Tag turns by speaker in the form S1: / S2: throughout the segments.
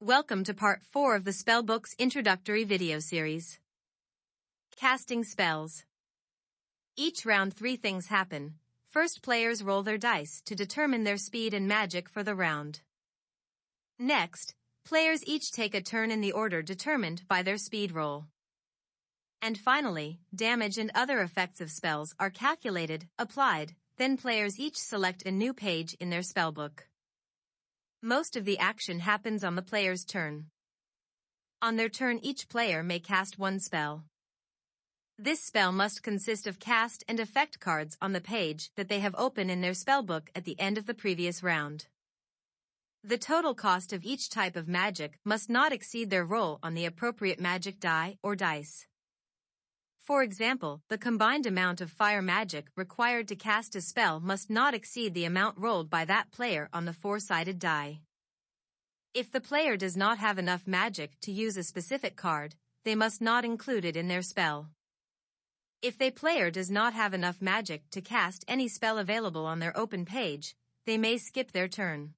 S1: Welcome to part 4 of the SpellBooks introductory video series. Casting spells. Each round 3 things happen. First, players roll their dice to determine their speed and magic for the round. Next, players each take a turn in the order determined by their speed roll. And finally, damage and other effects of spells are calculated, applied, then players each select a new page in their spellbook. Most of the action happens on the player's turn. On their turn, each player may cast one spell. This spell must consist of cast and effect cards on the page that they have open in their spellbook at the end of the previous round. The total cost of each type of magic must not exceed their roll on the appropriate magic die or dice. For example, the combined amount of fire magic required to cast a spell must not exceed the amount rolled by that player on the 4-sided die. If the player does not have enough magic to use a specific card, they must not include it in their spell. If the player does not have enough magic to cast any spell available on their open page, they may skip their turn.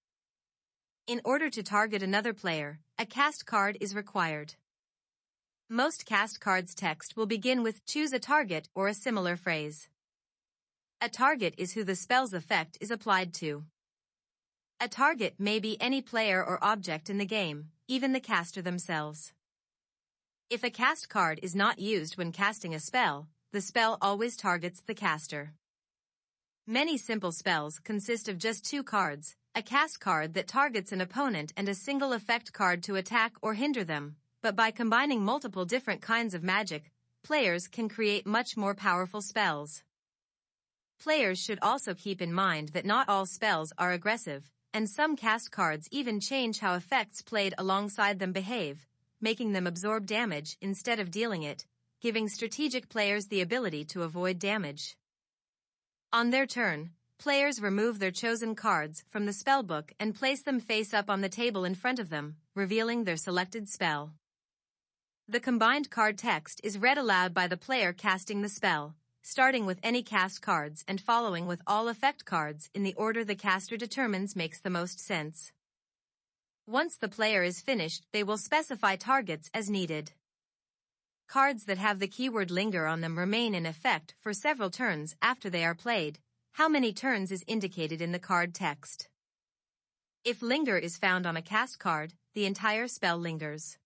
S1: In order to target another player, a cast card is required. Most cast cards' text will begin with "choose a target" or a similar phrase. A target is who the spell's effect is applied to. A target may be any player or object in the game, even the caster themselves. If a cast card is not used when casting a spell, the spell always targets the caster. Many simple spells consist of just 2 cards, a cast card that targets an opponent and a single effect card to attack or hinder them. But by combining multiple different kinds of magic, players can create much more powerful spells. Players should also keep in mind that not all spells are aggressive, and some cast cards even change how effects played alongside them behave, making them absorb damage instead of dealing it, giving strategic players the ability to avoid damage. On their turn, players remove their chosen cards from the spellbook and place them face up on the table in front of them, revealing their selected spell. The combined card text is read aloud by the player casting the spell, starting with any cast cards and following with all effect cards in the order the caster determines makes the most sense. Once the player is finished, they will specify targets as needed. Cards that have the keyword linger on them remain in effect for several turns after they are played. How many turns is indicated in the card text. If linger is found on a cast card, the entire spell lingers.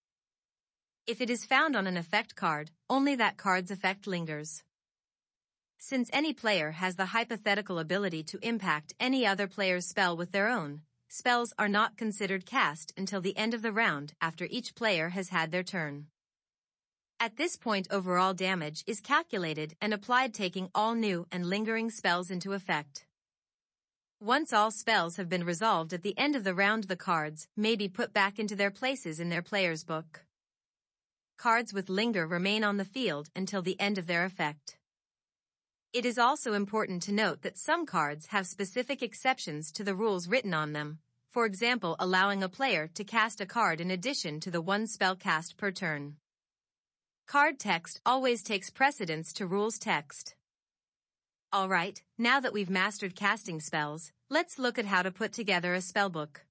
S1: If it is found on an effect card, only that card's effect lingers. Since any player has the hypothetical ability to impact any other player's spell with their own, spells are not considered cast until the end of the round after each player has had their turn. At this point, overall damage is calculated and applied, taking all new and lingering spells into effect. Once all spells have been resolved at the end of the round, the cards may be put back into their places in their player's book. Cards with linger remain on the field until the end of their effect. It is also important to note that some cards have specific exceptions to the rules written on them, for example, allowing a player to cast a card in addition to the one spell cast per turn. Card text always takes precedence to rules text. Alright, now that we've mastered casting spells, let's look at how to put together a spellbook.